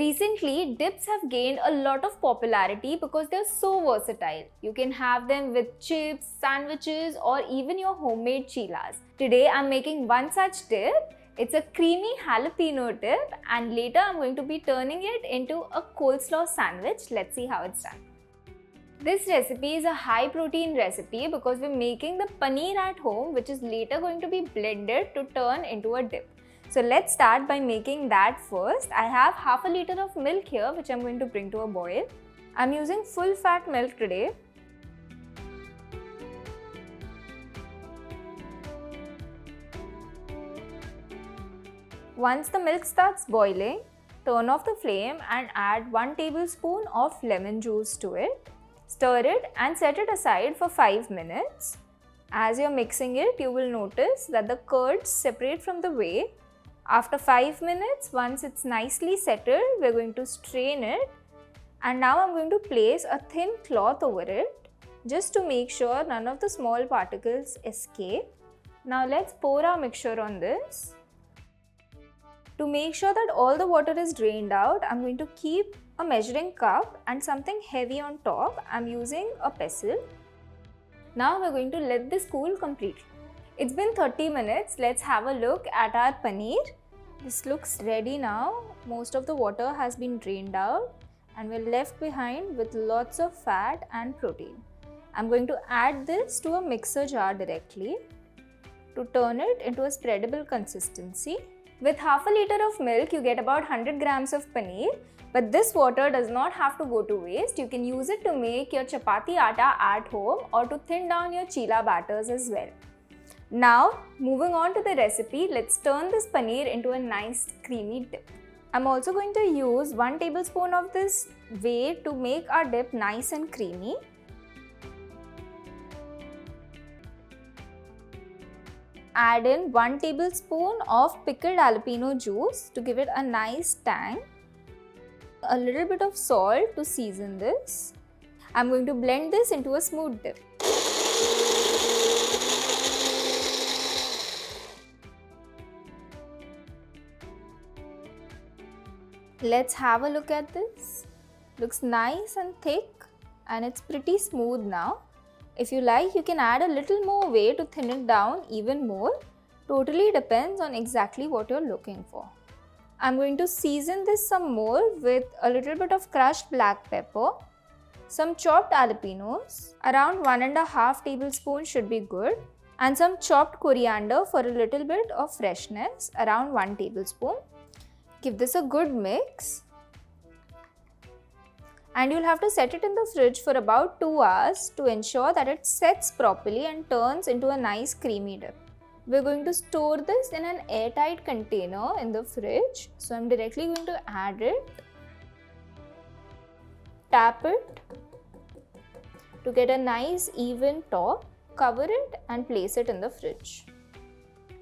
Recently, dips have gained a lot of popularity because they're so versatile. You can have them with chips, sandwiches, or even your homemade chilas. Today, I'm making one such dip. It's a creamy jalapeno dip, and later I'm going to be turning it into a coleslaw sandwich. Let's see how it's done. This recipe is a high protein recipe because we're making the paneer at home, which is later going to be blended to turn into a dip. So let's start by making that first. I have half a liter of milk here, which I'm going to bring to a boil. I'm using full fat milk today. Once the milk starts boiling, turn off the flame and add 1 tablespoon of lemon juice to it. Stir it and set it aside for 5 minutes. As you're mixing it, you will notice that the curds separate from the whey. After 5 minutes, once it's nicely settled, we're going to strain it. And now I'm going to place a thin cloth over it just to make sure none of the small particles escape. Now let's pour our mixture on this. To make sure that all the water is drained out, I'm going to keep a measuring cup and something heavy on top. I'm using a pestle. Now we're going to let this cool completely. It's been 30 minutes. Let's have a look at our paneer. This looks ready now. Most of the water has been drained out and we're left behind with lots of fat and protein. I'm going to add this to a mixer jar directly to turn it into a spreadable consistency. With half a liter of milk, you get about 100 grams of paneer. But this water does not have to go to waste. You can use it to make your chapati atta at home or to thin down your chila batters as well. Now, moving on to the recipe, let's turn this paneer into a nice creamy dip. I'm also going to use 1 tablespoon of this whey to make our dip nice and creamy. Add in 1 tablespoon of pickled jalapeno juice to give it a nice tang. A little bit of salt to season this. I'm going to blend this into a smooth dip. Let's have a look at this. Looks nice and thick and it's pretty smooth now. If you like, you can add a little more whey to thin it down even more. Totally depends on exactly what you're looking for. I'm going to season this some more with a little bit of crushed black pepper, some chopped jalapenos, around 1.5 tablespoons should be good, and some chopped coriander for a little bit of freshness, around 1 tablespoon. Give this a good mix. And you'll have to set it in the fridge for about 2 hours to ensure that it sets properly and turns into a nice creamy dip. We're going to store this in an airtight container in the fridge. So I'm directly going to add it, tap it to get a nice even top, cover it and place it in the fridge.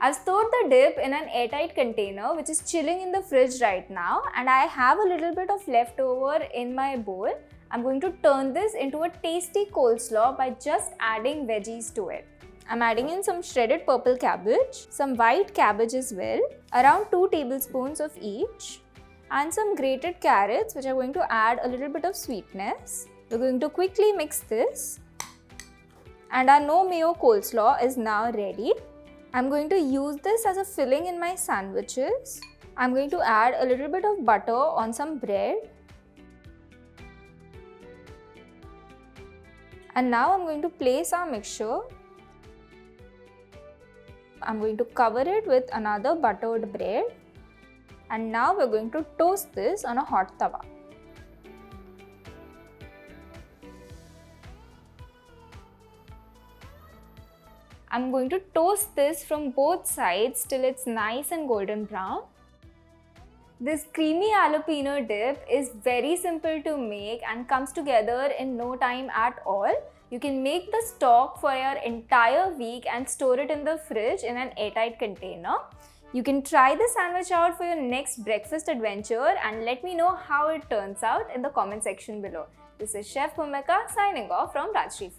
I've stored the dip in an airtight container which is chilling in the fridge right now, and I have a little bit of leftover in my bowl. I'm going to turn this into a tasty coleslaw by just adding veggies to it. I'm adding in some shredded purple cabbage, some white cabbage as well, around 2 tablespoons of each, and some grated carrots which are going to add a little bit of sweetness. We're going to quickly mix this, and our no mayo coleslaw is now ready. I'm going to use this as a filling in my sandwiches. I'm going to add a little bit of butter on some bread. And now I'm going to place our mixture. I'm going to cover it with another buttered bread. And now we're going to toast this on a hot tawa. I'm going to toast this from both sides till it's nice and golden brown. This creamy jalapeno dip is very simple to make and comes together in no time at all. You can make the stock for your entire week and store it in the fridge in an airtight container. You can try the sandwich out for your next breakfast adventure and let me know how it turns out in the comment section below. This is Chef Bhumika signing off from Rajshri.